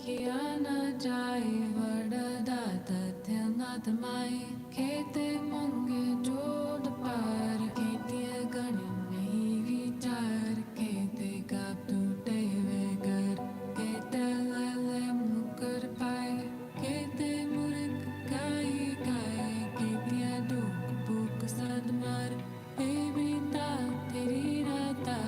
किया न जाए वरदा तथ्य नाथमाई खेते मंगे जोड पार खेतिय गण नहीं विचार खेते काप टूटे वे घर खेते लले मुकर पाए खेते मुर्ख गाई गाए खेतिया दुख बुक सदमर बेबीता तेरी राता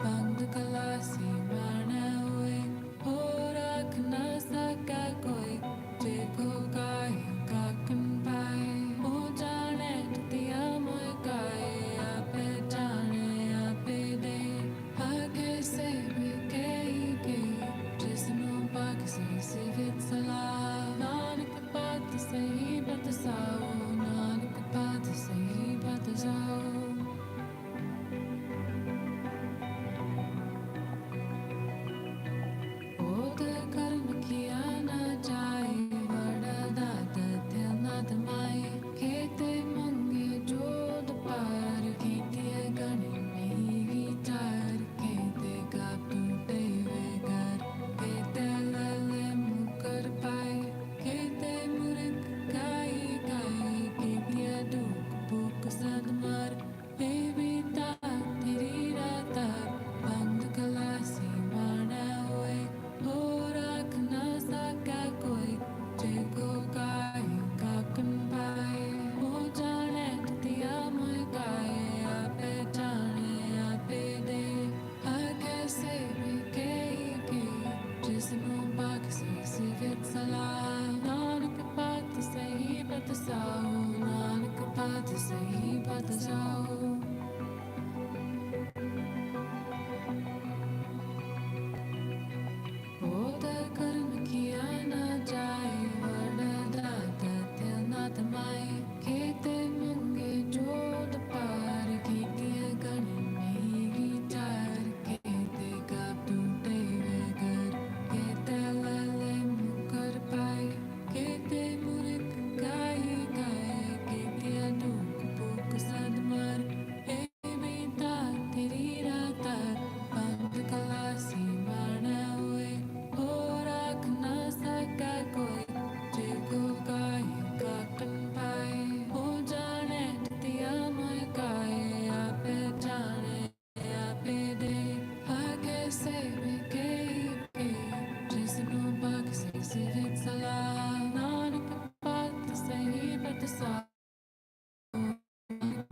बंद कलासी माना हुए हो रख न सका कोई जेको गाय काकन पाए हो जाने दिया मोय गाए आपे जाने आपे दे आगे से भी के जिसनो पाक से सिवित सलाह नानक बात सही बताओ नानक बात सही बताओ बोध कर्म किया न जाए वरदा तथ्य नाथमाई खेते मंगे जोद पार खेतिय गण नहीं विचार खेते काप टूटे वे घर खेते लले मुकर पाए खेते मुर्ख गाई गाए खेतिया दुख बुक सदमर बेबीता तेरी राता बंद कलासी माना हुए हो रख न सका कोई जेको गाय काकन पाए हो जाने दिया मोय गाए आपे जाने आपे दे आगे से भी के जिसनो बाक से सिवित सलाह नानक बात सही बताओ नानक बात सही बताओ बोध कर्म किया न जाए वरदा तथ्य नाथमाई खेते मंगे जोद पार खेतिय गण नहीं विचार खेते काप टूटे वे घर खेते लले मुकर पाए खेते मुर्ख गाई गाए खेतिया दुख बुक सदमर बेबीता तेरी राता बंद कलासी माना हुए हो रख न सका कोई जेको गाय काकन पाए हो जाने दिया मोय गाए आपे जाने आपे दे आगे से भी के जिसनो बाक से सिवित सलाह नानक बात सही बताओ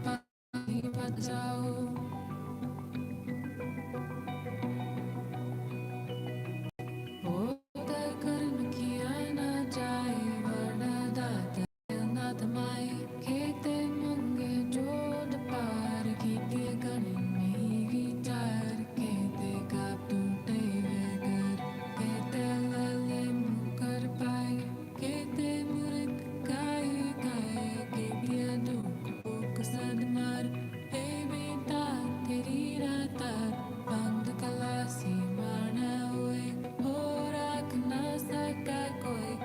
बात सही बताओ बोध कर्म किया न जाए वरदा तथ्य नाथमाई खेते मंगे जोद पार खेतिय गण नहीं विचार खेते काप टूटे वे घर खेते लले मुकर पाए खेते मुर्ख गाई गाए खेतिया दुख बुक सदमर बेबीता तेरी राता बंद कलासी माना हुए हो रख न सका कोई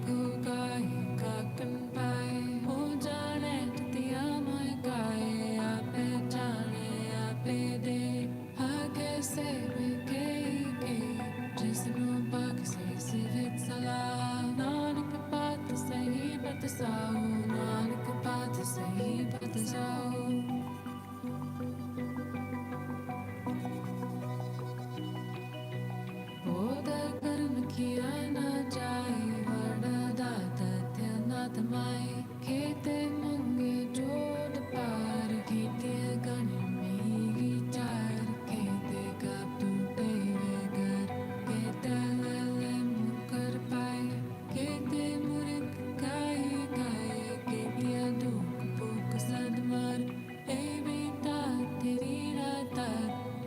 जेको गाय काकन पाए हो जाने दिया मोय गाए आपे जाने आपे दे आगे से भी के जिसनो बाक से सिवित सलाह नानक बात सही बताओ नानक बात सही बताओ बोध कर्म किया न जाए वरदा तथ्य नाथमाई खेते मंगे जोद पार खेतिय गण नहीं विचार खेते काप टूटे वे घर खेते लले मुकर पाए खेते मुर्ख गाई गाए खेतिया दुख बुक सदमर बेबीता तेरी राता बंद कलासी माना हुए हो रख न सका कोई जेको गाय काकन पाए हो जाने दिया मोय गाए आपे जाने आपे दे आगे से भी के जिसनो बाक से सिवित सलाह नानक बात सही बताओ नानक बात सही बताओ बोध कर्म किया न जाए वरदा तथ्य नाथमाई खेते मंगे जोद पार खेतिय गण नहीं विचार खेते काप टूटे वे घर खेते लले मुकर पाए खेते मुर्ख गाई गाए खेतिया दुख बुक सदमर बेबीता तेरी राता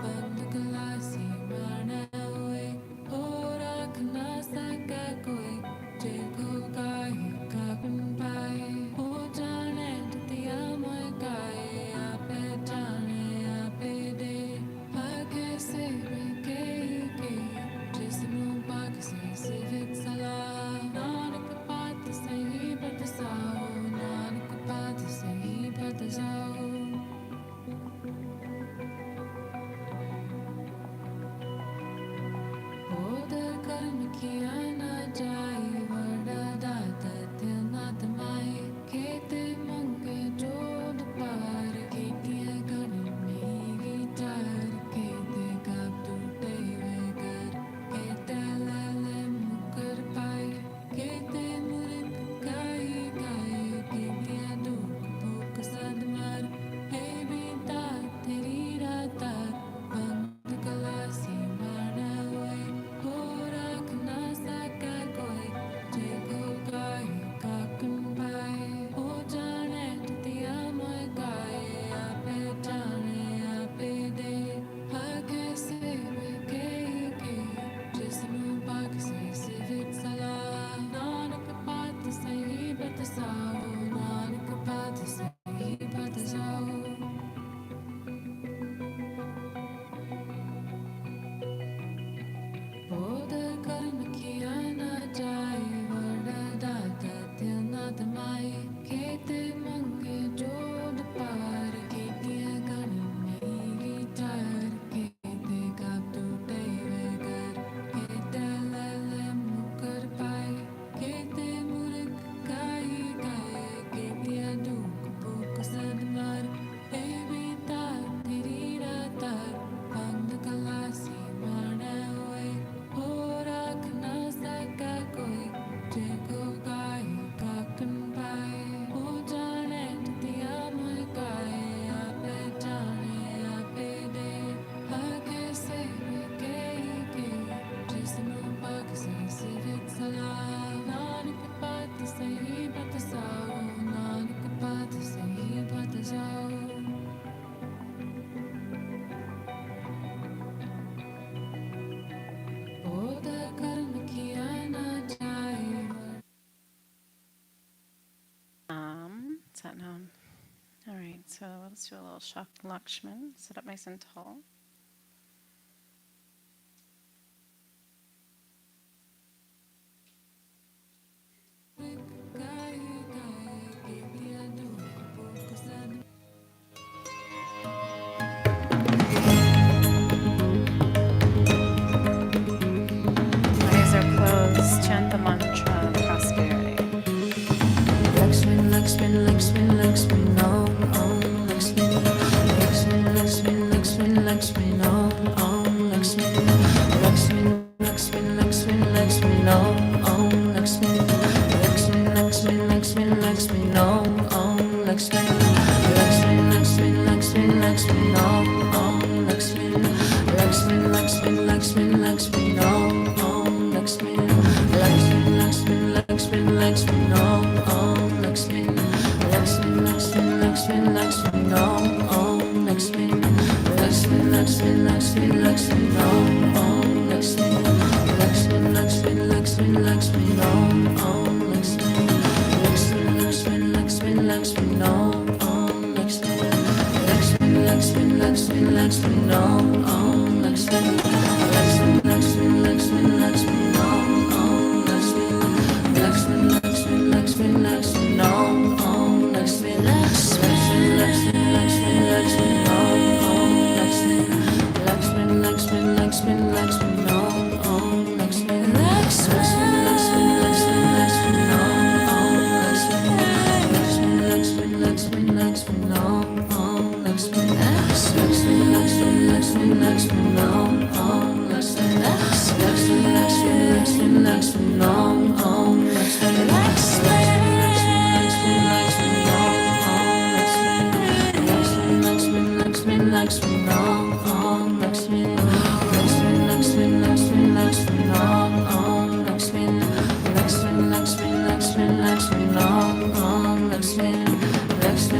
बंद कलासी माना हुए हो रख न सका कोई जेको गाय काकन पाए हो जाने दिया मोय गाए आपे जाने आपे दे आगे से भी के जिसनो बाक से सिवित सलाह नानक बात सही बताओ नानक बात सही बताओ बोध कर्म किया that known. All right, so let's do a little Shak Lakshman. Sit up nice and tall. Eyes are closed. Chant the mantra of prosperity. Lakshmi, Lakshmi, Lakshmi, Lakshmi, Om, Om, Lakshmi, Lakshmi, Lakshmi, Lakshmi, Lakshmi, Om, Om, Lakshmi, Lakshmi, Lakshmi, Lakshmi, Lakshmi, Om, Om, Lakshmi, Lakshmi, Lakshmi, Lakshmi, Lakshmi, Om, Om, Lakshmi, Lakshmi, Lakshmi, Lakshmi, Lakshmi, Om, Om, Lakshmi, Lakshmi, Lakshmi, Lakshmi, Lakshmi, Om, Om, Lakshmi, Lakshmi, Lakshmi, Lakshmi, Lakshmi, Om, Om, Lakshmi, Lakshmi, Lakshmi, Lakshmi, Lakshmi, Om, Om, Lakshmi, Lakshmi, Lakshmi, Lakshmi, Lakshmi, Om, Om, Lakshmi, Lakshmi, Lakshmi, Lakshmi, Lakshmi, Om, Om, Lakshmi, Lakshmi, Lakshmi, Lakshmi, Lakshmi, Om, Om, Lakshmi, Lakshmi, Lakshmi, Lakshmi, Lakshmi, Om, Om, Lakshmi, Lakshmi, Lakshmi, Lakshmi, Lakshmi, Om, Om, Lakshmi, Lakshmi, Lakshmi, Lakshmi, Lakshmi, Om, Om, Lakshmi, Lakshmi, Lakshmi, Lakshmi, Lakshmi, Om, Om, Lakshmi, Lakshmi, Lakshmi, Lakshmi, Lakshmi, Om, Om, Lakshmi, Lakshmi, Lakshmi, Lakshmi, Lakshmi, Om, Om, Lakshmi, Lakshmi, Lakshmi, Lakshmi, Om, Om, Lakshmi, Lakshmi, Lakshmi, Lakshmi, Lakshmi, Om, Om, Lakshmi, Lakshmi, Lakshmi, Lakshmi, Lakshmi, Om, Om, Lakshmi, Lakshmi, Lakshmi, Lakshmi, Om, Om, Lakshmi, Lakshmi, Lakshmi, Lakshmi, Lakshmi, Om, Om, Lakshmi, Lakshmi, Lakshmi, Lakshmi, Lakshmi, Om, Om, Lakshmi, Lakshmi, Lakshmi, Lakshmi, Lakshmi, Om, Om, Lakshmi, Lakshmi, Lakshmi, Lakshmi, Lakshmi, Om, Om, Lakshmi, Lakshmi, Lakshmi, Lakshmi, Lakshmi, Om, Om, Lakshmi, Lakshmi, Lakshmi, Lakshmi, Lakshmi, Om, Om, Lakshmi, Lakshmi, Lakshmi, Lakshmi, Lakshmi, Om, Om, Lakshmi, Lakshmi, Lakshmi,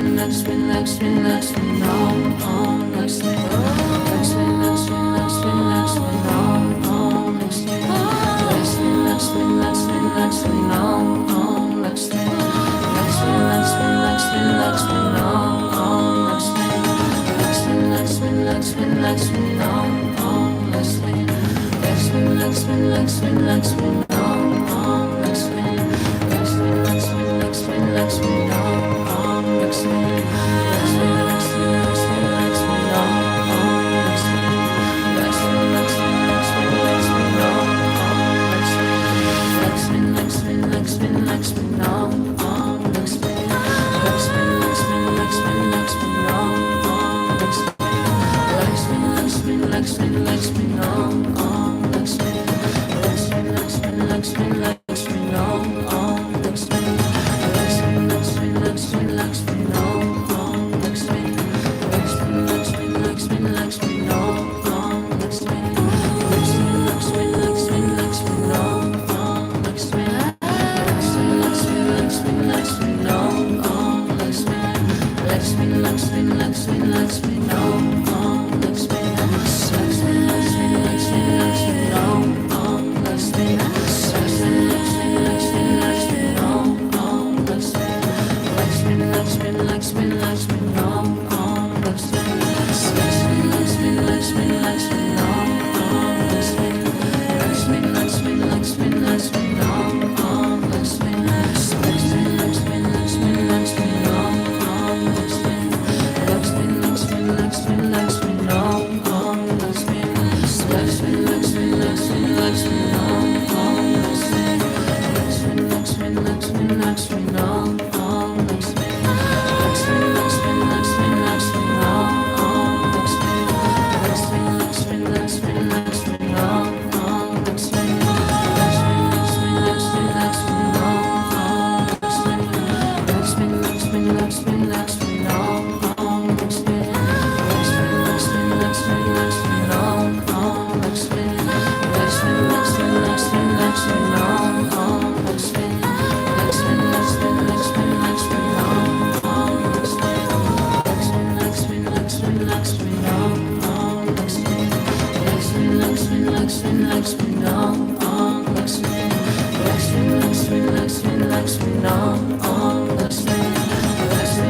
Lakshmi, Lakshmi, Om, Om, Lakshmi, Lakshmi, Lakshmi, Lakshmi, Lakshmi, Om, Om, Lakshmi, Lakshmi, Lakshmi, Lakshmi, Lakshmi, Om, Om, Lakshmi, Lakshmi, Lakshmi, Lakshmi, Lakshmi, Om, Om, Lakshmi, Lakshmi, Lakshmi, Lakshmi, Lakshmi, Om, Om, Lakshmi, Lakshmi, Lakshmi, Lakshmi, Lakshmi, Om, Om, Lakshmi, Lakshmi, Lakshmi, Lakshmi, Lakshmi, Om, Om, Lakshmi, Lakshmi, Lakshmi, Lakshmi, Lakshmi, Om, Om, Lakshmi, Lakshmi, Lakshmi, Lakshmi, Lakshmi, Om, Om, Lakshmi, Lakshmi, Lakshmi, Lakshmi, Lakshmi, Om, Om, Lakshmi, Lakshmi, Lakshmi, Lakshmi, Lakshmi, Om, Om, Lakshmi, Lakshmi, Lakshmi, Lakshmi, Lakshmi, Om, Om, Lakshmi, Lakshmi, Lakshmi, Lakshmi, Lakshmi, Om, Om, Lakshmi, Lakshmi, Lakshmi, Lakshmi, Lakshmi, Om, Om, Lakshmi, Lakshmi, Lakshmi, Lakshmi, Lakshmi, Om, Om, Lakshmi, Lakshmi, Lakshmi, Lakshmi, Lakshmi, Om, Om, Lakshmi, Lakshmi, Lakshmi, Lakshmi, Lakshmi, Om, Om, Lakshmi, Lakshmi, Lakshmi, Lakshmi, Lakshmi, Om, Om, Lakshmi, Lakshmi, Lakshmi, Lakshmi, Lakshmi, Om, Om, Lakshmi, Lakshmi, Lakshmi, Lakshmi, Lakshmi, Om, Om, Lakshmi, Lakshmi, Lakshmi, Lakshmi, Lakshmi, Om, Om, Lakshmi, Lakshmi, Lakshmi, Lakshmi, Lakshmi, Om, Om, Lakshmi, Lakshmi, Lakshmi, Lakshmi, Lakshmi, Om, Om, Lakshmi, Lakshmi, Lakshmi, Lakshmi, Lakshmi, Om, Om, Lakshmi, Lakshmi, Lakshmi, Lakshmi, Lakshmi, Om, Om, Lakshmi, Lakshmi, Lakshmi, Lakshmi, Lakshmi, Om, Om, Lakshmi, Lakshmi, Lakshmi, Lakshmi, Lakshmi, Om, Om, Lakshmi, Lakshmi, Lakshmi, Lakshmi, Lakshmi, Om, Om, Lakshmi, Lakshmi, Lakshmi, Lakshmi, Lakshmi, Om, Om, Lakshmi, Lakshmi, Lakshmi, Lakshmi, Lakshmi, Om, Om, Lakshmi, Lakshmi, Lakshmi, Lakshmi, Lakshmi, Om, Om, Lakshmi, Lakshmi, Lakshmi, Lakshmi, Lakshmi, Om, Om, Lakshmi, Lakshmi,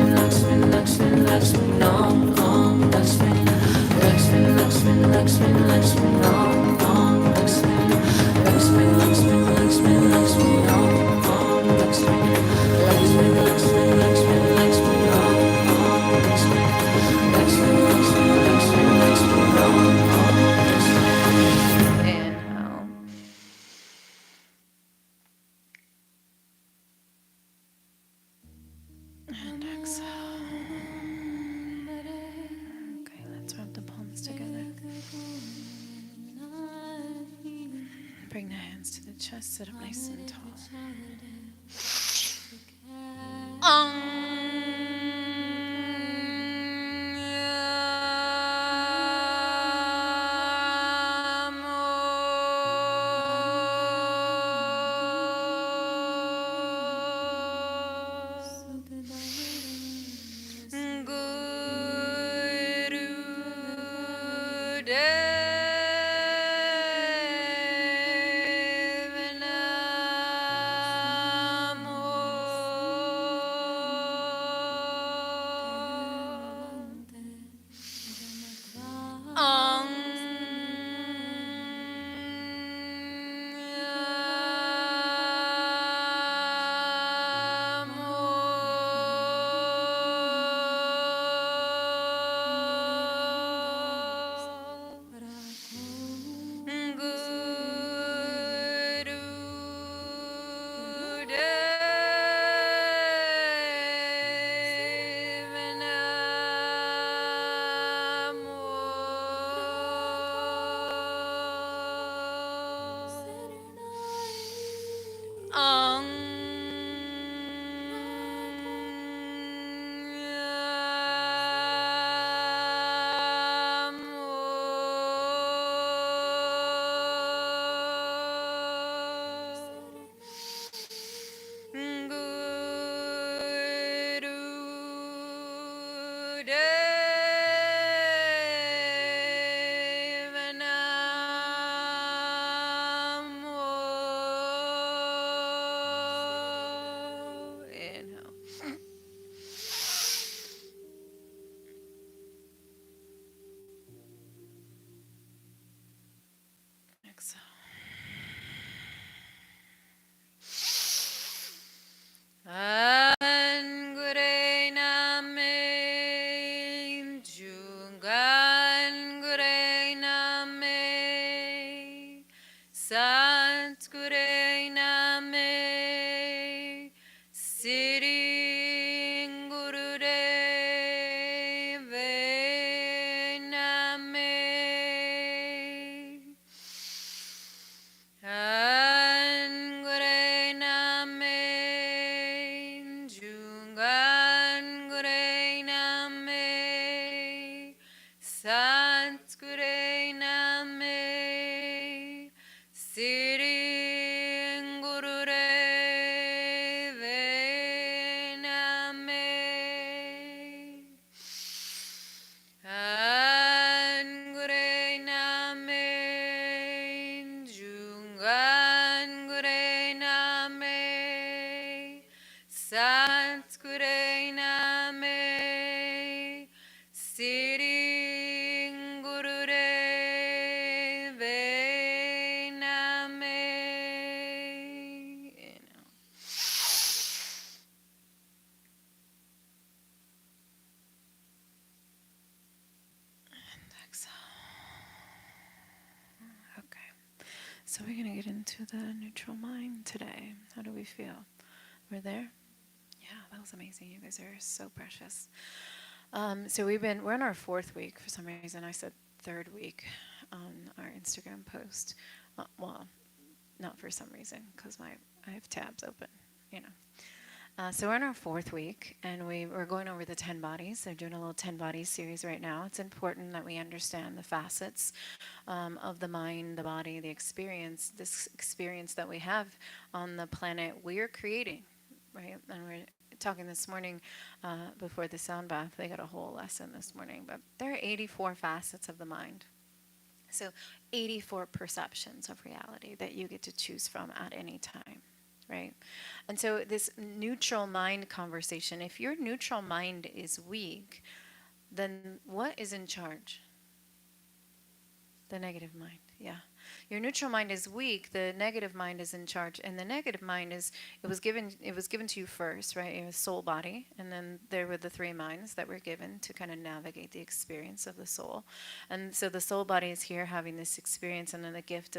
And exhale. Okay, let's rub the palms together. Bring the hands to the chest, sit up nice and tall. Exhale. Angure name, Jungangure name, Satgure name, Siri Guru Deve name. Angure name, Jungangure name, Satgure name, Siri Guru Deve name. Angure name, Jungangure name, Satgure name, Siri Guru Deve name. Exhale. Okay. So we're going to get into the neutral mind today. How do we feel? We're there? Yeah, that was amazing. You guys are so precious. So we're in our fourth week. For some reason, I said third week on our Instagram post. Well, not for some reason, because I have tabs open, you know. So we're in our fourth week, and we're going over the 10 bodies. They're doing a little 10 bodies series right now. It's important that we understand the facets of the mind, the body, the experience, this experience that we have on the planet we're creating, right? And we're talking this morning before the sound bath. They got a whole lesson this morning, but there are 84 facets of the mind. So 84 perceptions of reality that you get to choose from at any time. Right? And so this neutral mind conversation, if your neutral mind is weak, then what is in charge? The negative mind. Yeah. Your neutral mind is weak, the negative mind is in charge. And the negative mind it was given to you first, right? It was soul, body, and then there were the three minds that were given to kind of navigate the experience of the soul. And so the soul body is here having this experience, and then the gift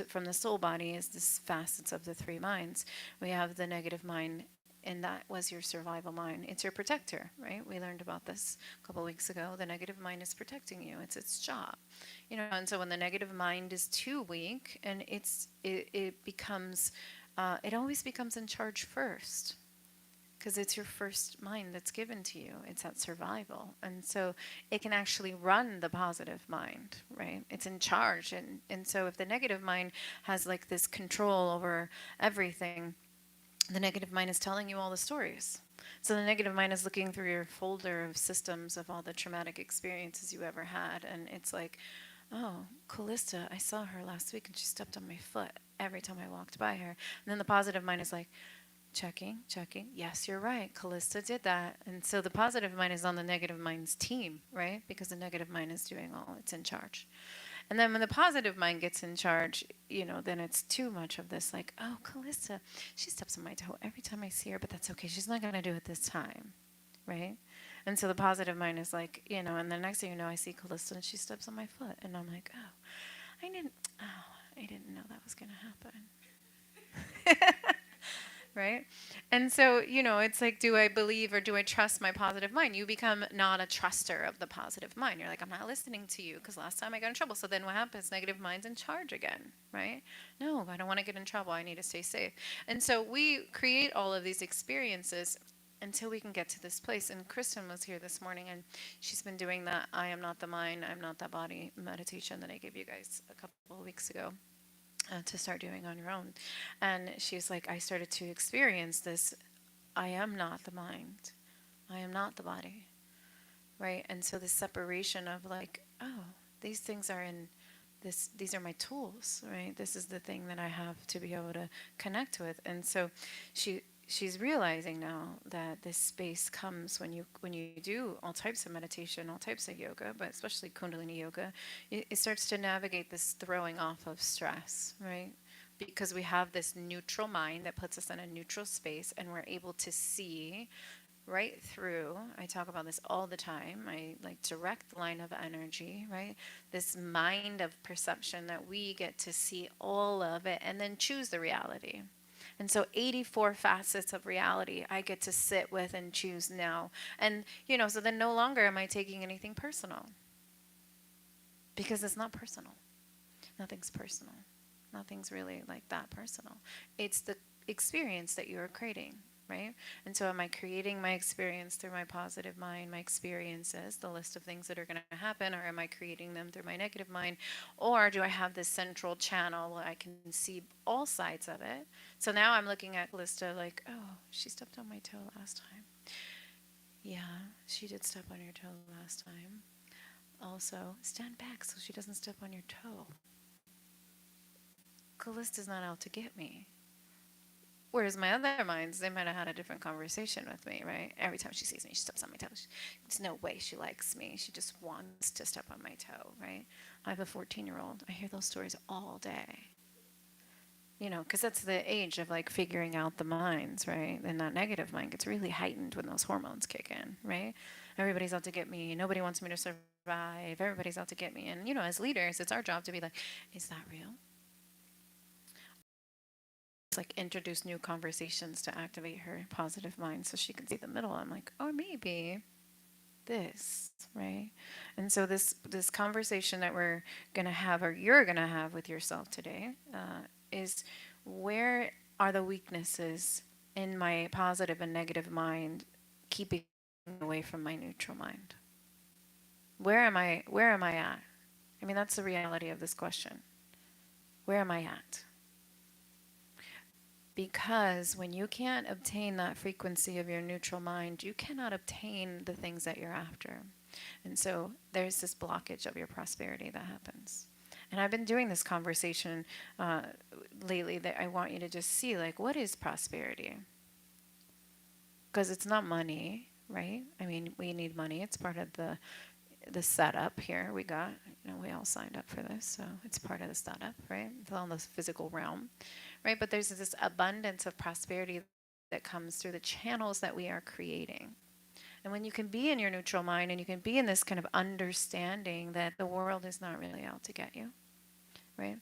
from the soul body is this facets of the three minds. We have the negative mind And that was your survival mind. It's your protector, right? We learned about this a couple of weeks ago. The negative mind is protecting you. It's its job, and so when the negative mind is too weak, and it becomes, it always becomes in charge first, because it's your first mind that's given to you. It's that survival. And so it can actually run the positive mind, right? It's in charge. And so if the negative mind has like this control over everything, the negative mind is telling you all the stories. So the negative mind is looking through your folder of systems of all the traumatic experiences you ever had. And it's like, oh, Callista, I saw her last week and she stepped on my foot every time I walked by her. And then the positive mind is like, checking, checking. Yes, you're right. Callista did that. And so the positive mind is on the negative mind's team, right? Because the negative mind is doing all, it's in charge. And then when the positive mind gets in charge, then it's too much of this like, oh, Callista, she steps on my toe every time I see her, but that's okay. She's not going to do it this time, right? And so the positive mind is like, and the next thing you know, I see Callista and she steps on my foot. And I'm like, I didn't know that was going to happen. Right? And so, it's like, do I believe or do I trust my positive mind? You become not a truster of the positive mind. You're like, I'm not listening to you because last time I got in trouble. So then what happens? Negative mind's in charge again, right? No, I don't want to get in trouble. I need to stay safe. And so we create all of these experiences until we can get to this place. And Kristen was here this morning and she's been doing that I am not the mind, I'm not that body meditation that I gave you guys a couple of weeks ago. To start doing on your own. And she's like, I started to experience this. I am not the mind. I am not the body. Right? And so this separation of like, oh, these things are in this, these are my tools, right? This is the thing that I have to be able to connect with. And so she's realizing now that this space comes when you do all types of meditation, all types of yoga, but especially Kundalini yoga. It starts to navigate this throwing off of stress, right? Because we have this neutral mind that puts us in a neutral space, and we're able to see right through. I talk about this all the time. I like direct line of energy, right? This mind of perception that we get to see all of it and then choose the reality. And so 84 facets of reality I get to sit with and choose now. And, so then no longer am I taking anything personal. Because it's not personal. Nothing's personal. Nothing's really like that personal. It's the experience that you are creating, right? And so am I creating my experience through my positive mind, my experiences, the list of things that are going to happen, or am I creating them through my negative mind? Or do I have this central channel where I can see all sides of it? So now I'm looking at Callista like, oh, she stepped on my toe last time. Yeah, she did step on your toe last time. Also, stand back so she doesn't step on your toe. Callista's not out to get me. Whereas my other minds, they might have had a different conversation with me, right? Every time she sees me, she steps on my toe. There's no way she likes me. She just wants to step on my toe, right? I have a 14-year-old. I hear those stories all day. Because that's the age of like figuring out the minds, right? And that negative mind gets really heightened when those hormones kick in, right? Everybody's out to get me. Nobody wants me to survive. Everybody's out to get me. And, as leaders, it's our job to be like, is that real? Like introduce new conversations to activate her positive mind so she can see the middle. I'm like, or maybe this, right? And so this conversation that we're gonna have, or you're gonna have with yourself today, is where are the weaknesses in my positive and negative mind keeping away from my neutral mind? Where am I at? I mean, that's the reality of this question. Where am I at? Because when you can't obtain that frequency of your neutral mind, you cannot obtain the things that you're after. And so there's this blockage of your prosperity that happens. And I've been doing this conversation lately that I want you to just see, like, what is prosperity? Because it's not money, right? I mean, we need money. It's part of the setup here we got. We all signed up for this, so it's part of the setup, right? It's on the physical realm, right? But there's this abundance of prosperity that comes through the channels that we are creating. And when you can be in your neutral mind and you can be in this kind of understanding that the world is not really out to get you, right?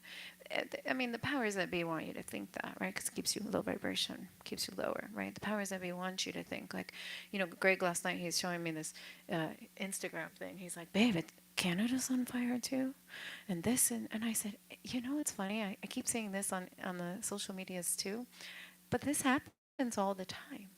I mean, the powers that be want you to think that, right? Because it keeps you low vibration, keeps you lower, right? The powers that be want you to think like, Greg last night, he's showing me this Instagram thing. He's like, babe, Canada's on fire too, and this, and I said, it's funny. I keep seeing this on the social medias too, but this happens all the time.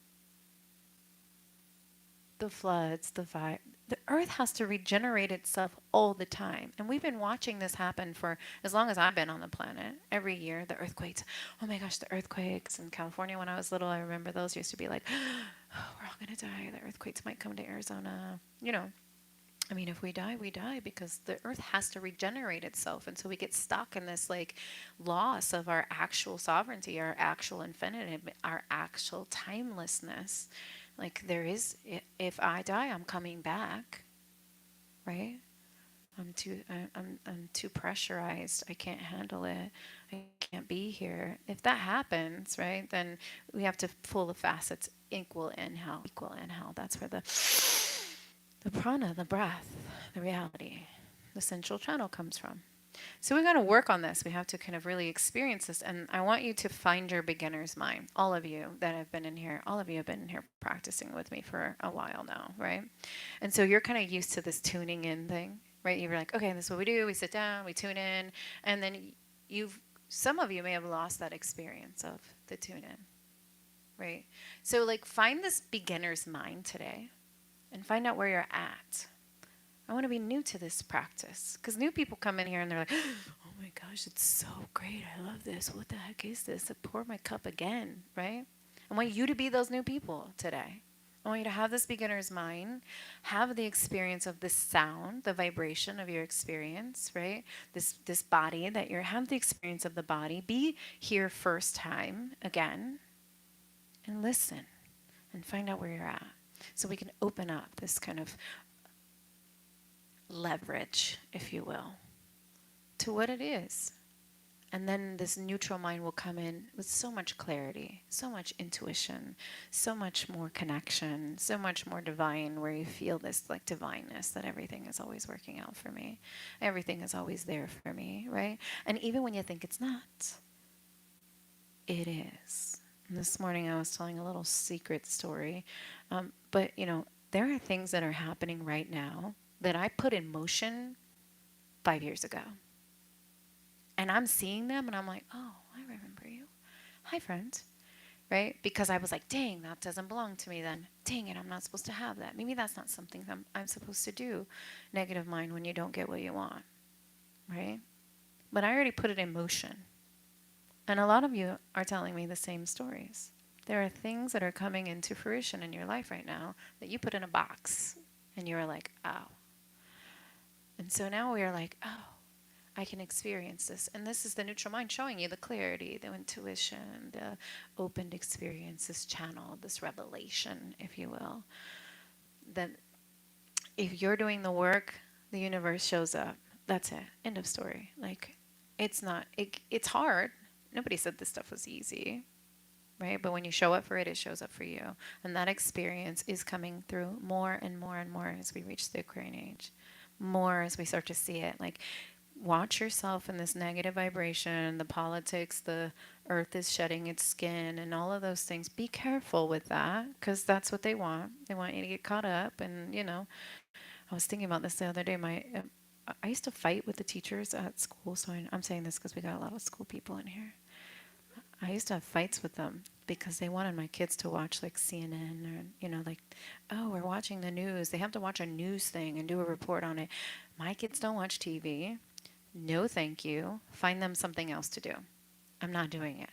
The floods, the fire. The earth has to regenerate itself all the time. And we've been watching this happen for as long as I've been on the planet. Every year, the earthquakes. Oh my gosh, the earthquakes in California when I was little, I remember those used to be like, oh, we're all going to die. The earthquakes might come to Arizona. I mean, if we die, we die because the earth has to regenerate itself. And so we get stuck in this like loss of our actual sovereignty, our actual infinitive, our actual timelessness. Like there is, if I die, I'm coming back, right? I'm too pressurized. I can't handle it. I can't be here. If that happens, right, then we have to pull the facets equal inhale, equal inhale. That's where the prana, the breath, the reality, the central channel comes from. So we're going to work on this. We have to kind of really experience this. And I want you to find your beginner's mind. All of you that have been in here, all of you have been in here practicing with me for a while now, right? And so you're kind of used to this tuning in thing, right? You're like, okay, this is what we do. We sit down, we tune in. And then some of you may have lost that experience of the tune in, right? So like find this beginner's mind today and find out where you're at. I want to be new to this practice because new people come in here and they're like, oh my gosh, it's so great. I love this. What the heck is this? I pour my cup again, right? I want you to be those new people today. I want you to have this beginner's mind, have the experience of this sound, the vibration of your experience, right? This body that have the experience of the body. Be here first time again and listen and find out where you're at. So we can open up this kind of leverage, if you will, to what it is. And then this neutral mind will come in with so much clarity, so much intuition, so much more connection, so much more divine, where you feel this like divineness that everything is always working out for me. Everything is always there for me, right? And even when you think it's not, it is. And this morning I was telling a little secret story. But, there are things that are happening right now that I put in motion 5 years ago. And I'm seeing them and I'm like, oh, I remember you. Hi, friend. Right? Because I was like, dang, that doesn't belong to me then. Dang it, I'm not supposed to have that. Maybe that's not something I'm supposed to do. Negative mind when you don't get what you want. Right? But I already put it in motion. And a lot of you are telling me the same stories. There are things that are coming into fruition in your life right now that you put in a box. And you're like, oh. And so now we are like, oh, I can experience this. And this is the neutral mind showing you the clarity, the intuition, the opened experience, this channel, this revelation, if you will. That if you're doing the work, the universe shows up. That's it. End of story. Like, it's hard. Nobody said this stuff was easy, right? But when you show up for it, it shows up for you. And that experience is coming through more and more and more as we reach the Aquarian age. More as we start to see it. Like, watch yourself in this negative vibration, the politics, the earth is shedding its skin, and all of those things. Be careful with that, because that's what they want. They want you to get caught up. And, I was thinking about this the other day. I used to fight with the teachers at school. So I'm saying this because we got a lot of school people in here. I used to have fights with them because they wanted my kids to watch like CNN or, like, oh, we're watching the news. They have to watch a news thing and do a report on it. My kids don't watch TV. No, thank you. Find them something else to do. I'm not doing it.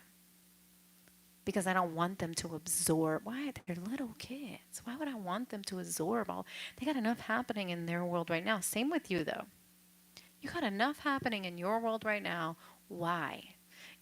Because I don't want them to absorb. Why? They're little kids. Why would I want them to absorb all? They got enough happening in their world right now. Same with you, though. You got enough happening in your world right now. Why?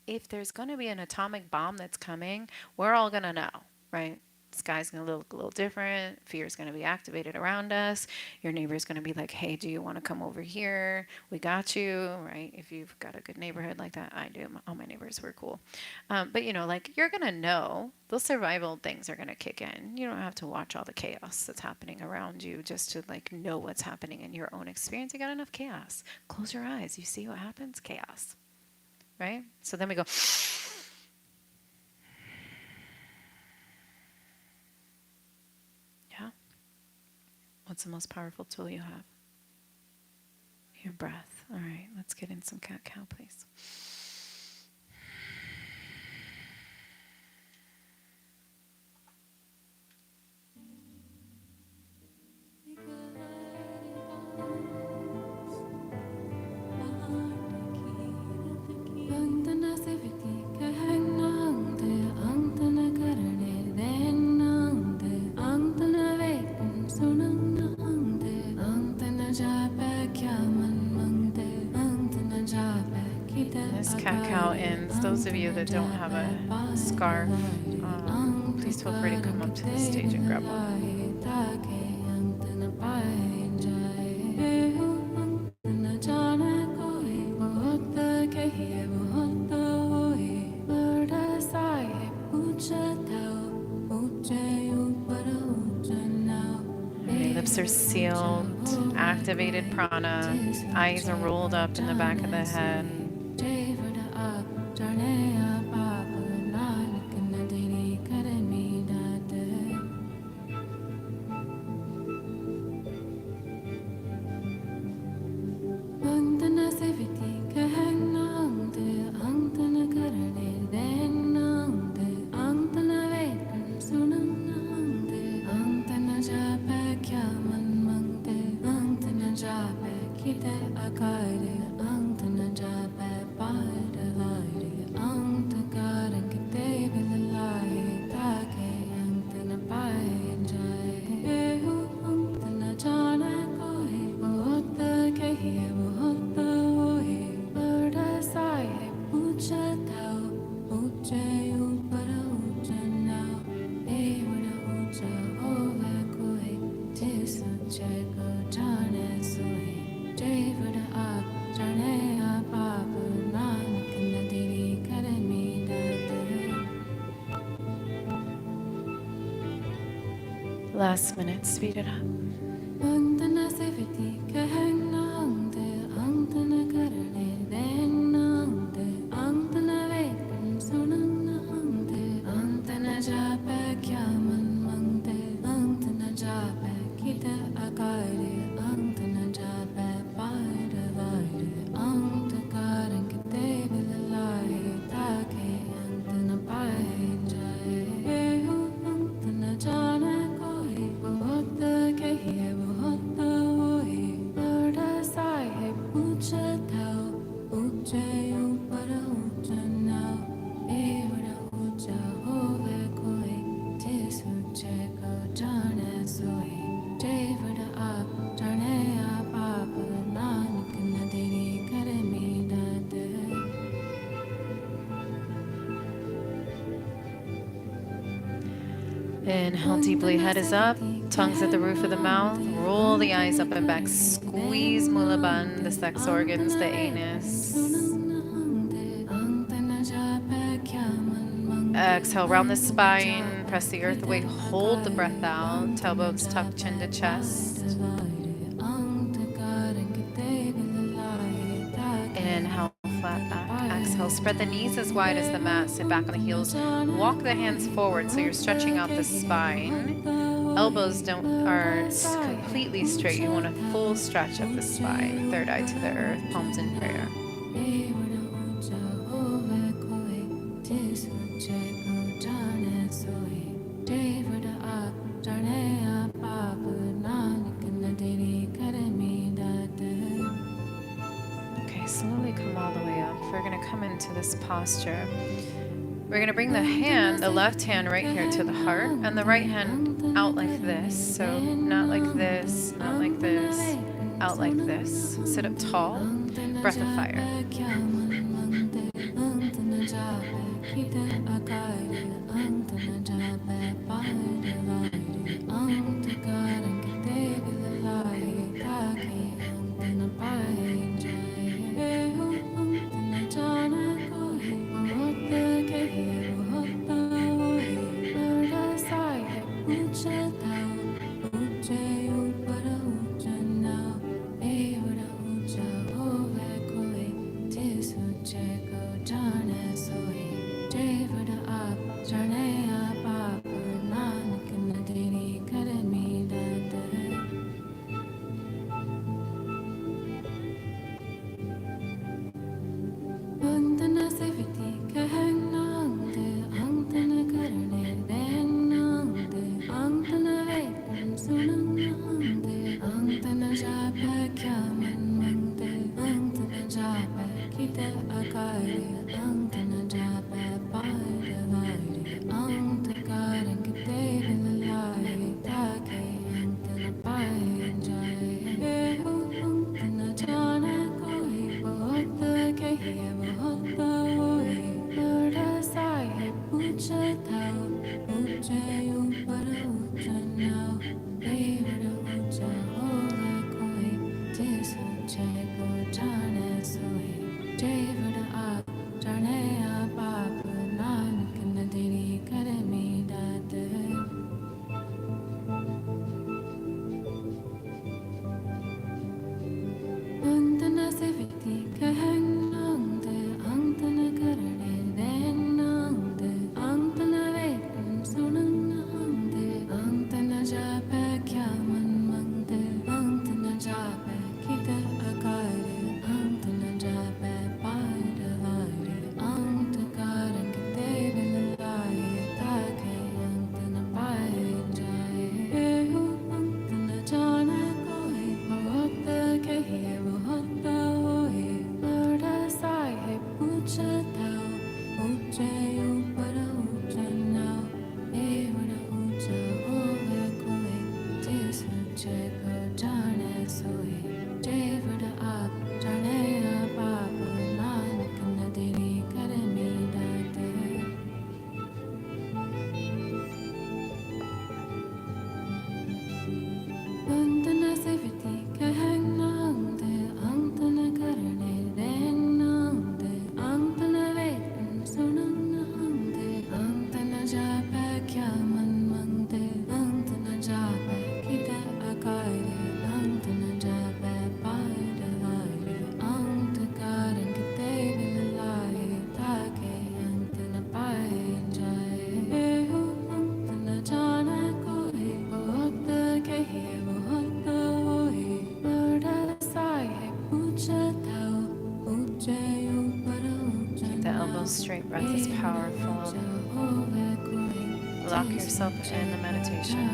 If there's going to be an atomic bomb that's coming, we're all going to know, right? The sky's going to look a little different. Fear is going to be activated around us. Your neighbor's going to be like, hey, do you want to come over here? We got you, right? If you've got a good neighborhood like that, I do. All my neighbors were cool. But, like, you're going to know. Those survival things are going to kick in. You don't have to watch all the chaos that's happening around you just to, like, know what's happening in your own experience. You got enough chaos. Close your eyes. You see what happens? Chaos. right? So then we go. Yeah. What's the most powerful tool you have? Your breath. All right, let's get in some cat-cow, please. This cat-cow ends. Those of you that don't have a scarf, please feel free to come up to the stage and grab one. Your lips are sealed, activated prana, eyes are rolled up in the back of the head. Last minute, speed it up. Inhale deeply, head is up, tongues at the roof of the mouth, roll the eyes up and back, squeeze mula bandha, the sex organs, the anus. Exhale, round the spine, press the earth away, hold the breath out, tailbones tuck, chin to chest. Inhale, flat back. Exhale, spread the knees as wide as the mat, sit back on the heels, walk the hands forward so you're stretching out the spine. Elbows are completely straight. You want a full stretch of the spine. Third eye to the earth, palms in prayer. Okay, slowly come all the way up. We're going to come into this posture. We're going to bring the left hand right here to the heart, and the right hand out like this. So not like this, not like this, out like this. Sit up tall, breath of fire. breath is powerful. Lock yourself in the meditation.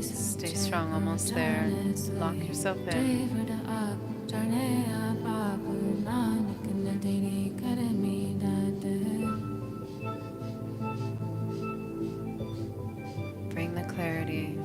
Stay strong, almost there. Lock yourself in. Bring the clarity.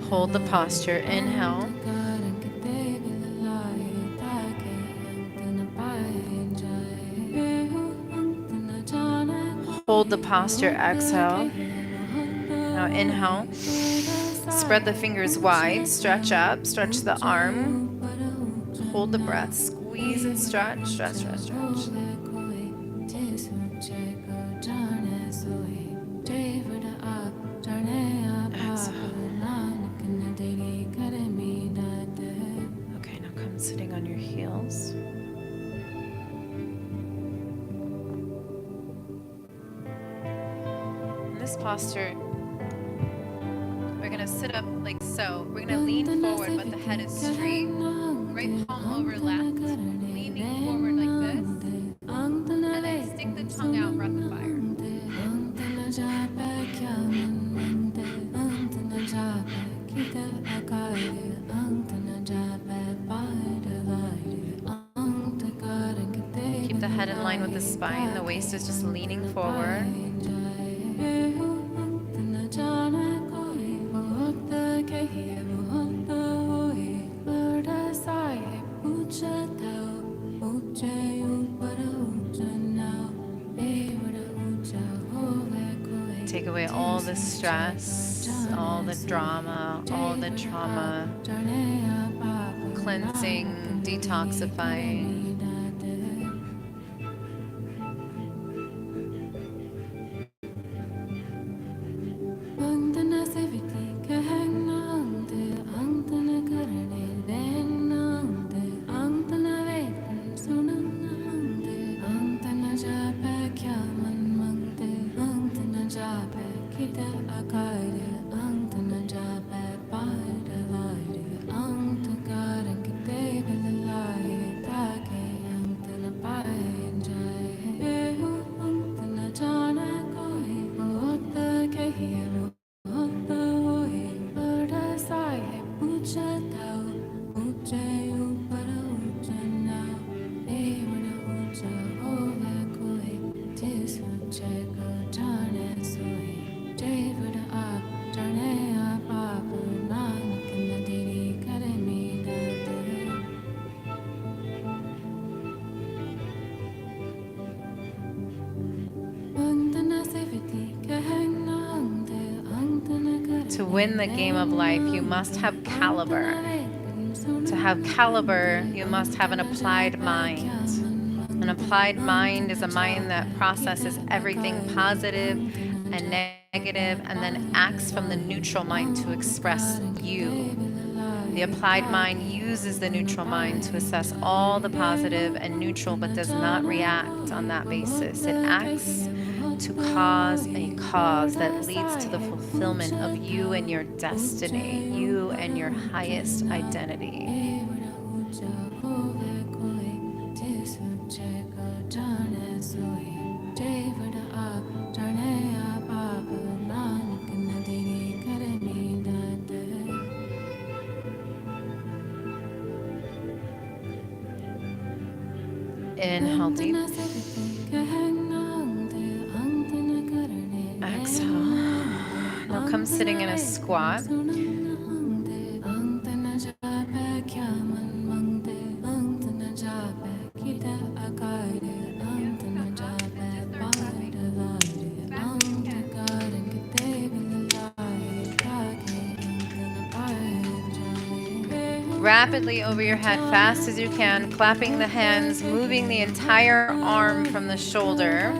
Hold the posture. Inhale. Hold the posture. Exhale. Now inhale. Spread the fingers wide. Stretch up. Stretch the arm. Hold the breath. Squeeze and stretch. Stretch, stretch, stretch. Okay, now come sitting on your heels. In this posture, we're gonna sit up like so. We're gonna lean forward, but the head is straight. Right palm over left. Leaning forward like this. And then stick the tongue out, breath of fire. Keep the head in line with the spine. The waist is just leaning forward. Take away all the stress, all the drama, all the trauma, cleansing, detoxifying. to win the game of life, you must have caliber. To have caliber, you must have an applied mind. An applied mind is a mind that processes everything positive and negative and then acts from the neutral mind to express you. The applied mind uses the neutral mind to assess all the positive and neutral, but does not react on that basis. It acts to cause a cause that leads to the fulfillment of you and your destiny, you and your highest identity. Inhale deep. Exhale. Now come sitting in a squat. Rapidly over your head, fast as you can, clapping the hands, moving the entire arm from the shoulder.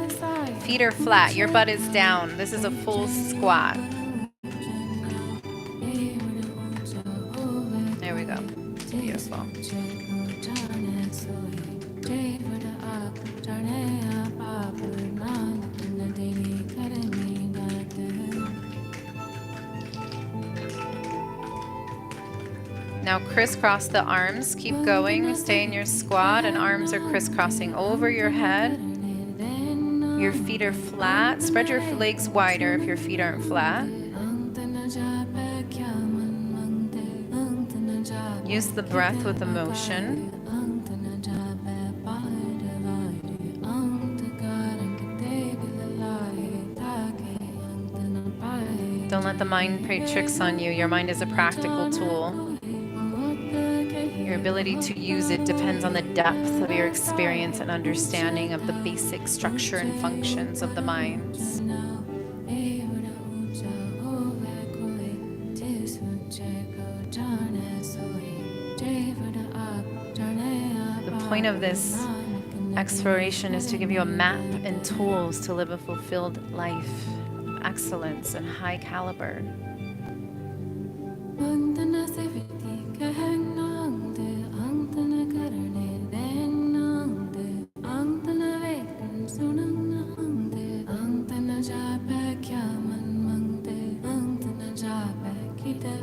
Feet are flat, your butt is down. This is a full squat. There we go. Beautiful. Now crisscross the arms. Keep going. Stay in your squat and arms are crisscrossing over your head. Your feet are flat. Spread your legs wider if your feet aren't flat. Use the breath with emotion. Don't let the mind play tricks on you. Your mind is a practical tool. Your ability to use it depends on the depth of your experience and understanding of the basic structure and functions of the minds. The point of this exploration is to give you a map and tools to live a fulfilled life, excellence and high caliber.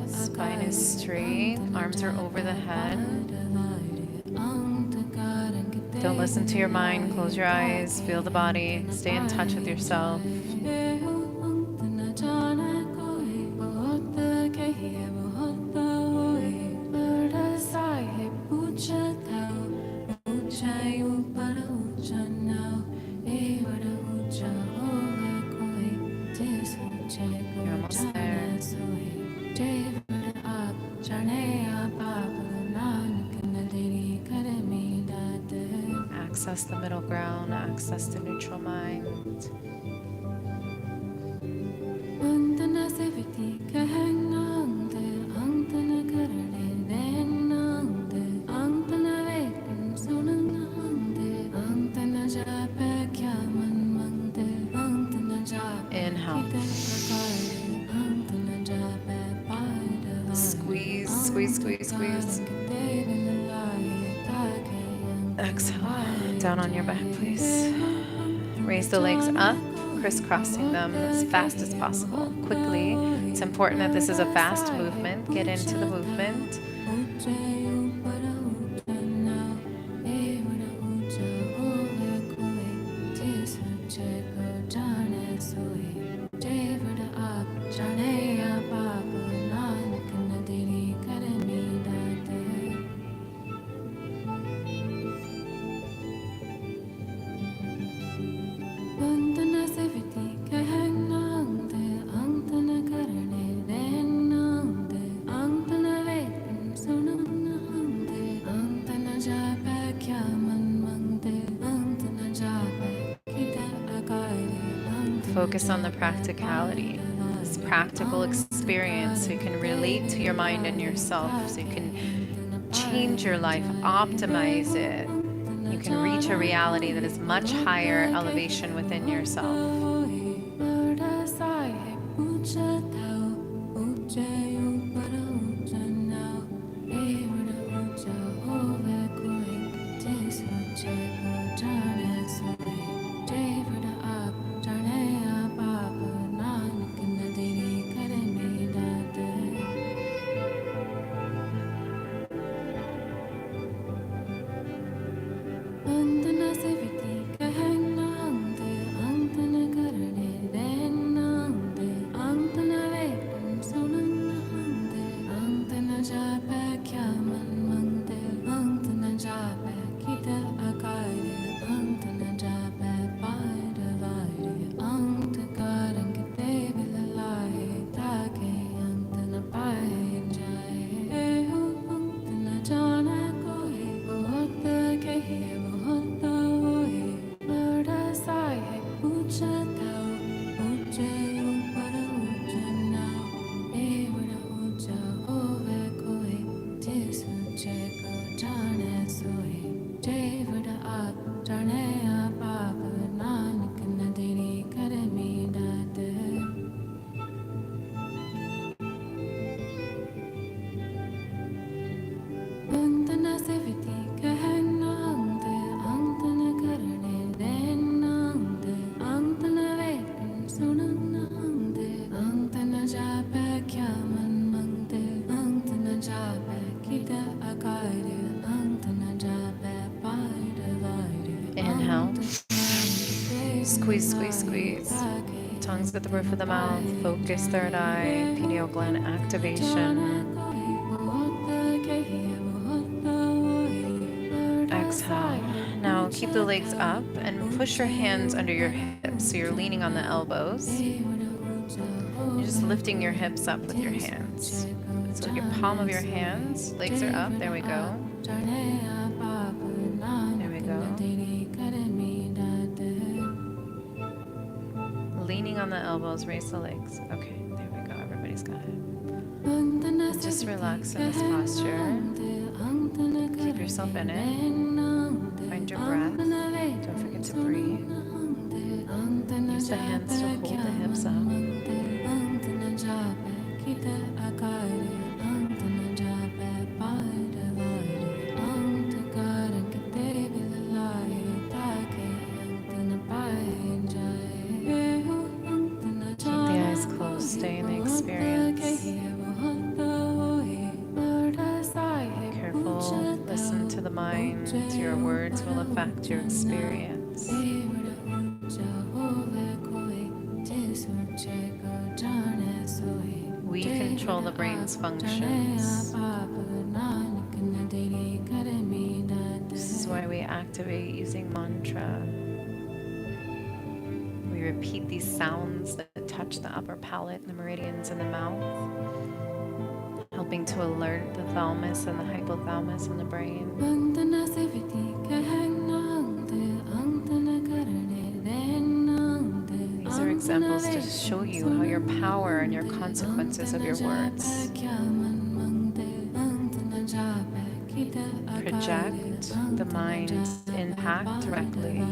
Spine is straight, arms are over the head. Don't listen to your mind, close your eyes, feel the body, stay in touch with yourself. You're almost there. Access the middle ground, access the neutral mind. Inhale. Squeeze, squeeze, squeeze, squeeze. Exhale. Down on your back, please. Raise the legs up, crisscrossing them as fast as possible. Quickly. It's important that this is a fast movement. Get into the movement. Focus on the practicality. This practical experience so you can relate to your mind and yourself, so you can change your life, optimize it. You can reach a reality that is much higher elevation within yourself. Inhale. Squeeze, squeeze, squeeze. Tongues at the roof of the mouth. Focus third eye. Pineal gland activation. Exhale. Now keep the legs up and push your hands under your hips so you're leaning on the elbows. You're just lifting your hips up with your hands. So with your palm of your hands, legs are up. There we go. There we go. Leaning on the elbows, raise the legs. Okay, there we go. Everybody's got it. And just relax in this posture. Keep yourself in it. Find your breath. Don't forget to breathe. Use the hands to hold the hips up. Keep the eyes closed. Stay in the experience. Careful. Listen to the mind. Your words will affect your experience. We control the brain's functions. This is why we activate using mantra. We repeat these sounds that touch the upper palate, the meridians in the mouth, helping to alert the thalamus and the hypothalamus in the brain. These are examples to show you how your power and your consequences of your words project the mind's impact directly.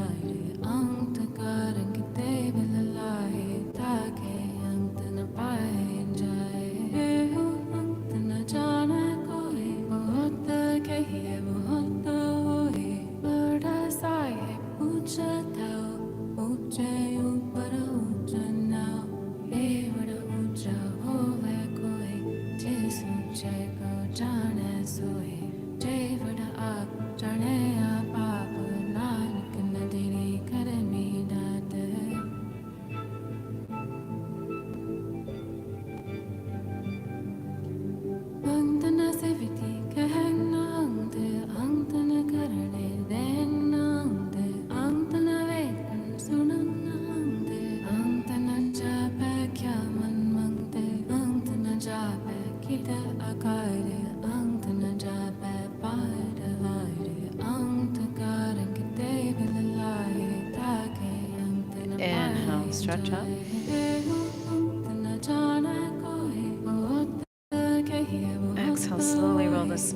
Inhale, stretch up.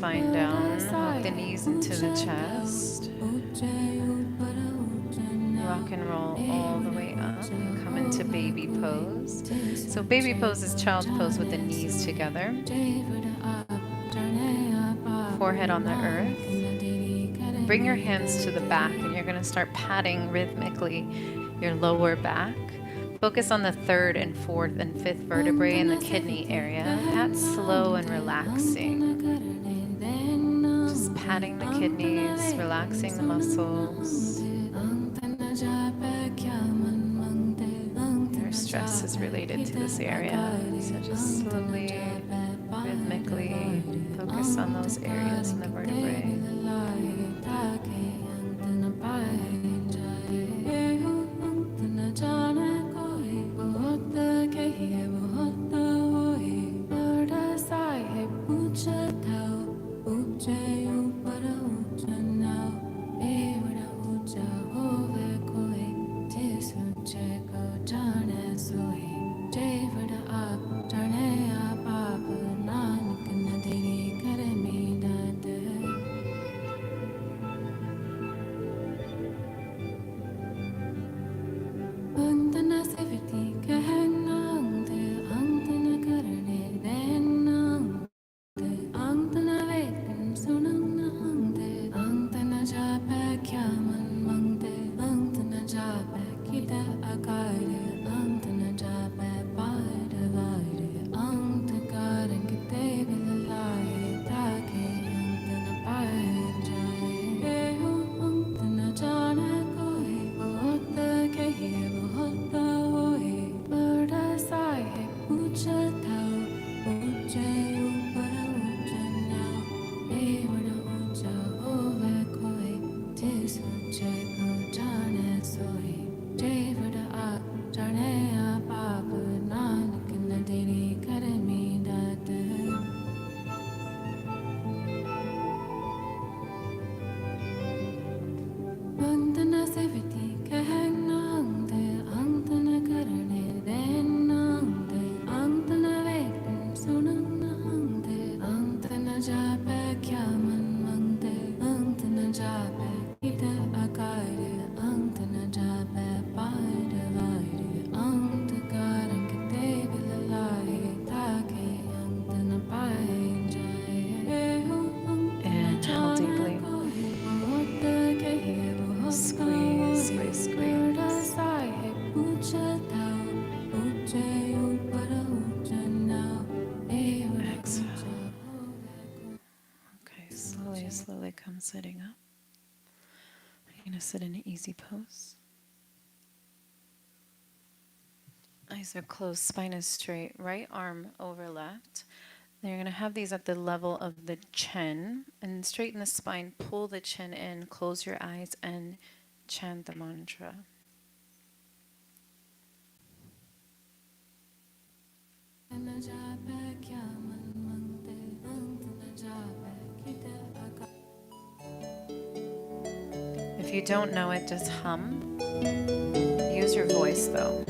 spine down. Hug the knees into the chest. Rock and roll all the way up. Come into baby pose. So baby pose is child's pose with the knees together. Forehead on the earth. Bring your hands to the back and you're going to start patting rhythmically your lower back. Focus on the third and fourth and fifth vertebrae in the kidney area. Pat slow and relaxing. Just patting the kidneys, relaxing the muscles. Your stress is related to this area. So just slowly, rhythmically focus on those areas in the vertebrae. Slowly come sitting up. You're going to sit in an easy pose. Eyes are closed, spine is straight, right arm over left. Then you're going to have these at the level of the chin and straighten the spine, pull the chin in, close your eyes and chant the mantra. If you don't know it, just hum. Use your voice though.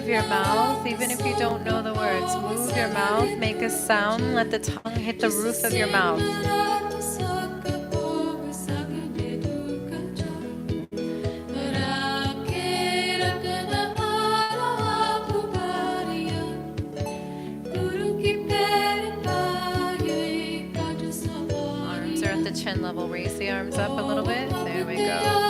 Your mouth, even if you don't know the words, move your mouth, make a sound, let the tongue hit the roof of your mouth. Arms are at the chin level, raise the arms up a little bit, there we go.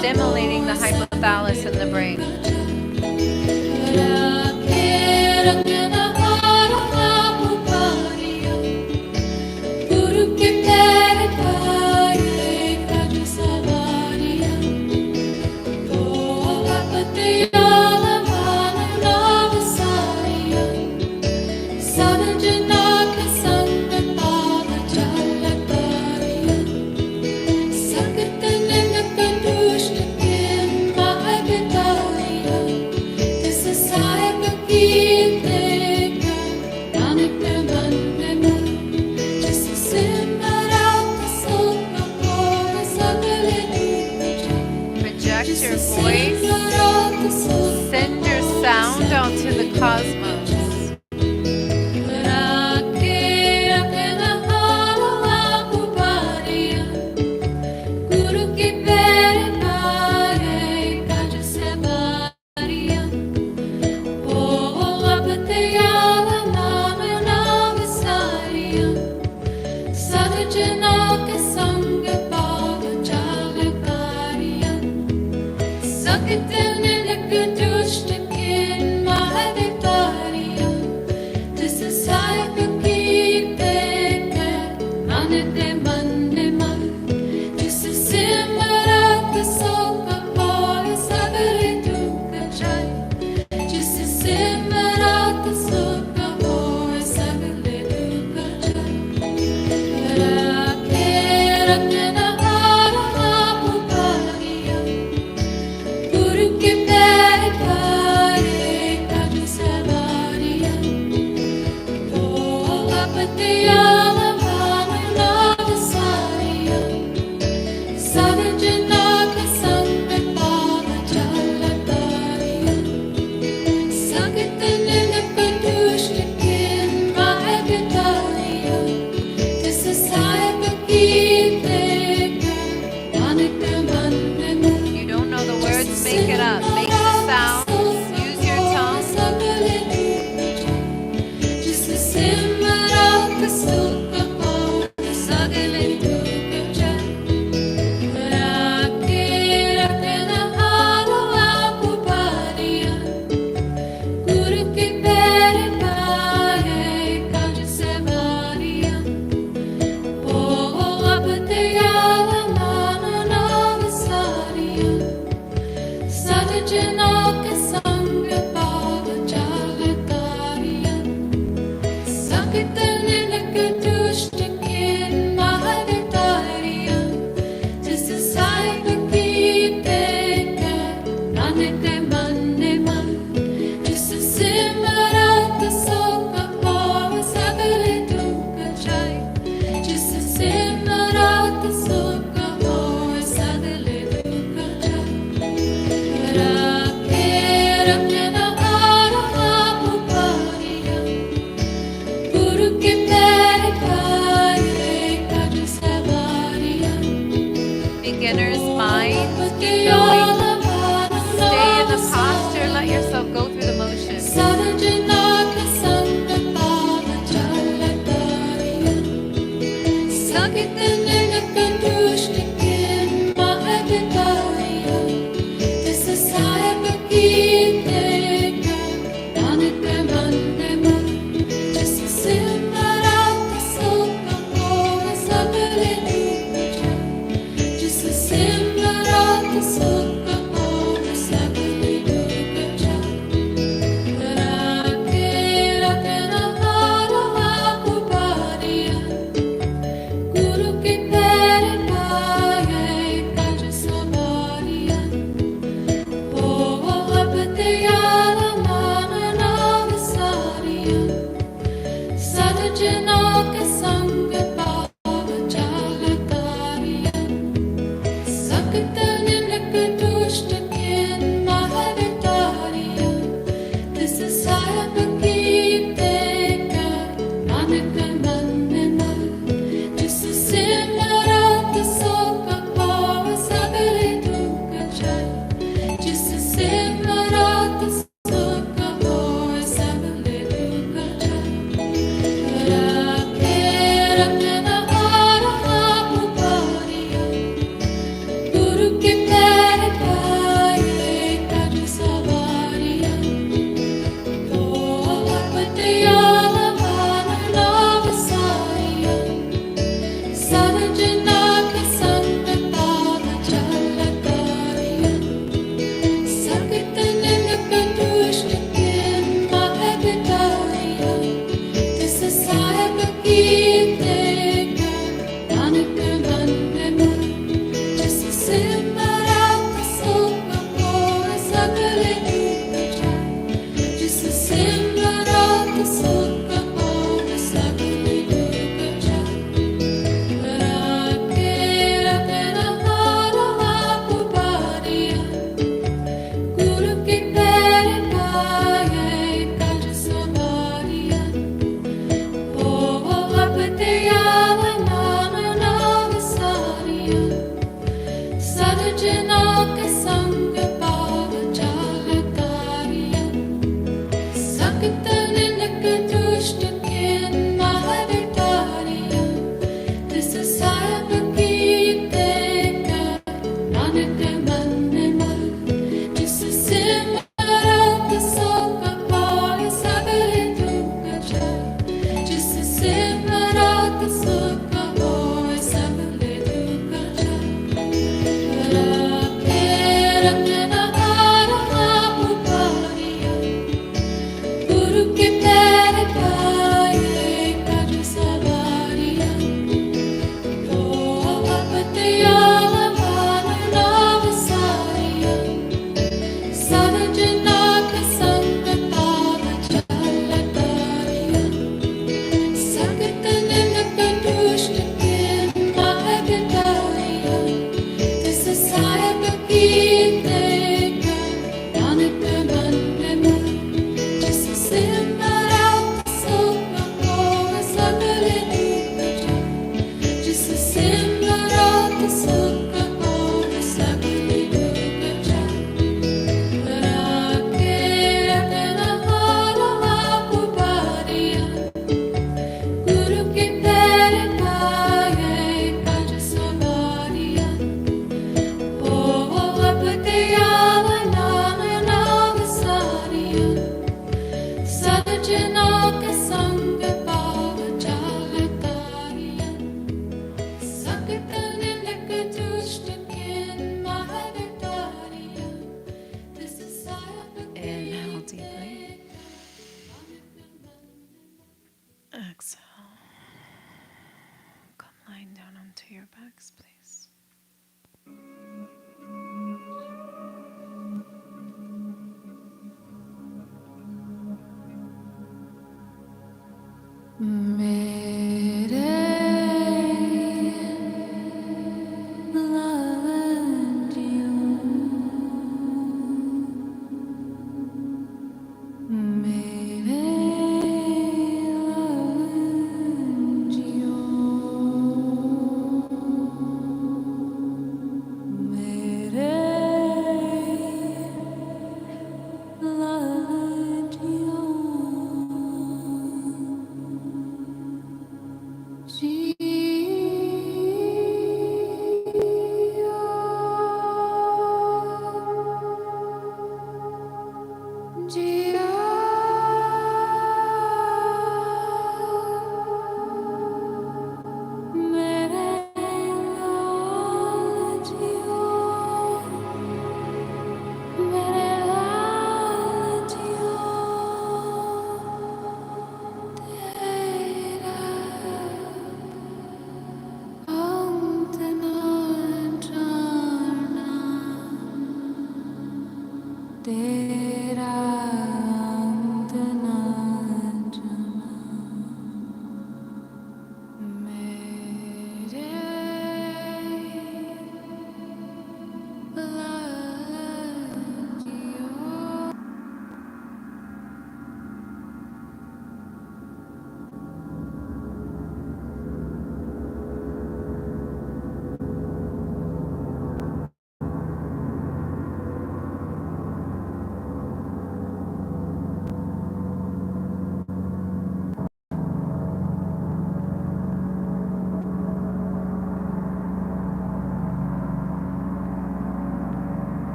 Stimulating the hypothalamus in the brain.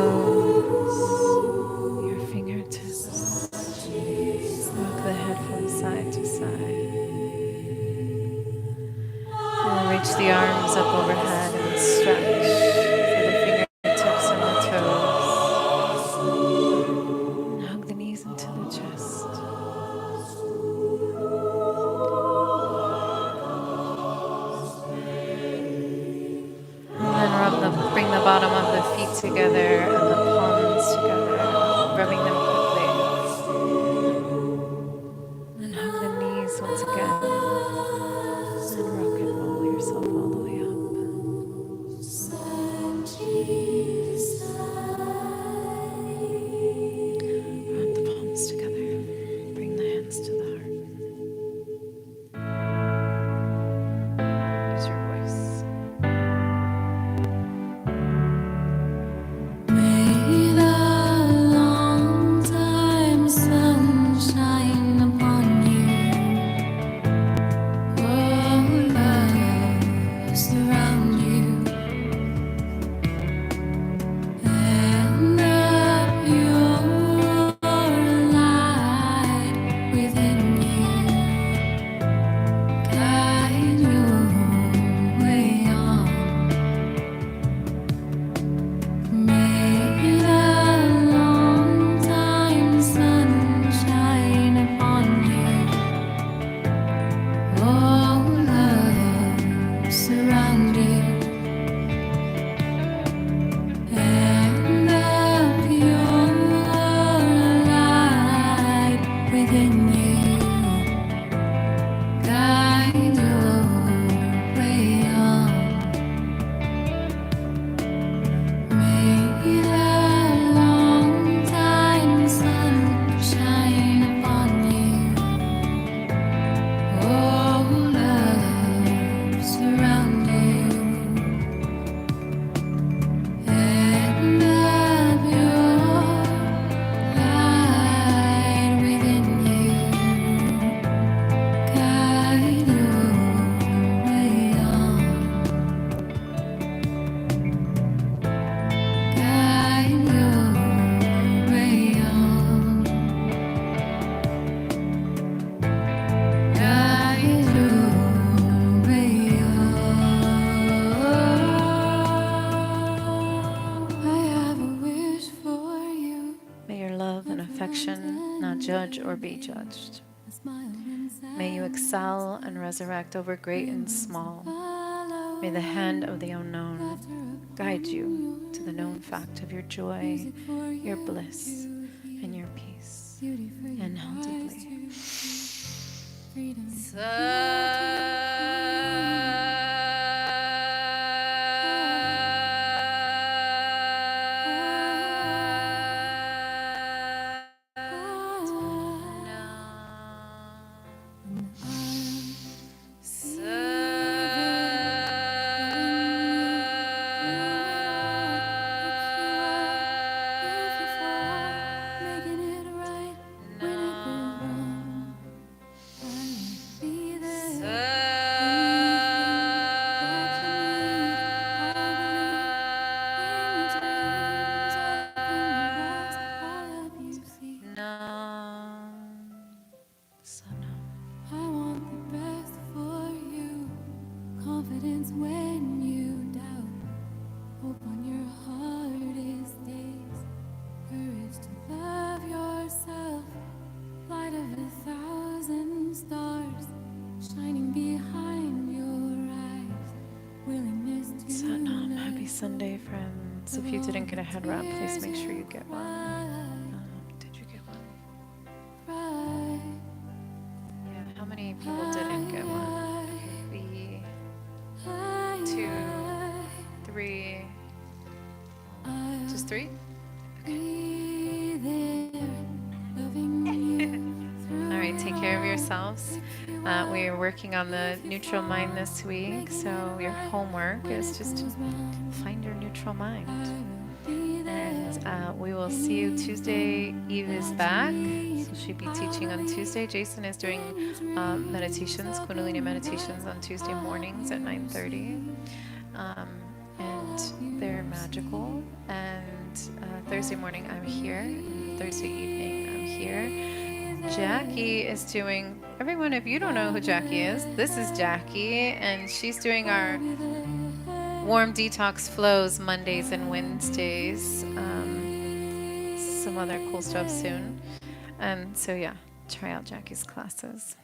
toes, your fingertips. Rock the head from side to side. And reach the arms up overhead and stretch for the fingertips and the toes. And hug the knees into the chest. And then bring the bottom of the feet together and the palms together, rubbing them quickly. And hug the knees once again. And rock and roll yourself all the way up. Rub the palms together. Bring the hands to the heart. Use your voice. May the long time sun shine upon you. Oh, love surround you. And up your light within you. Guide your way on. May the long time sun shine upon you. Oh, love surround you. And of your light within you. Guide your way on. May the long time sun shine upon you. Oh, love surround you. And of your light within you. Guide your way on. Guide your way on. Guide your way on. I have a wish for you. May your love and affection not judge or be judged. A smile inside. May you excel and resurrect over great and small. May the hand of the unknown guide you to the known fact of your joy, your bliss, and your peace. Inhale deeply. I want the best for you. Confidence when you doubt. Hope on your hardest days. Courage to love yourself. Light of 1,000 stars shining behind your eyes. Willingness to Satnam. Happy Sunday, friends. If you didn't get a head wrap, please make sure you get one. Did you get one? right. Yeah. How many people didn't get one? Okay, 2, 3. Just 3? All right, take care of yourselves. We are working on the neutral mind this week, so your homework is just to find your neutral mind. And we will see you Tuesday. Eve is back, so she'll be teaching on Tuesday. Jason is doing meditations, Kundalini meditations on Tuesday mornings at 9:30. And they're magical. And Thursday morning, I'm here. And Thursday evening, I'm here. Jackie is doing, everyone, if you don't know who Jackie is, this is Jackie, and she's doing our warm detox flows Mondays and Wednesdays. Some other cool stuff soon. And so, yeah, try out Jackie's classes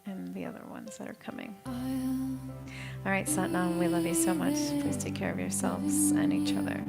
and the other ones that are coming. All right, Satnam, we love you so much. Please take care of yourselves and each other.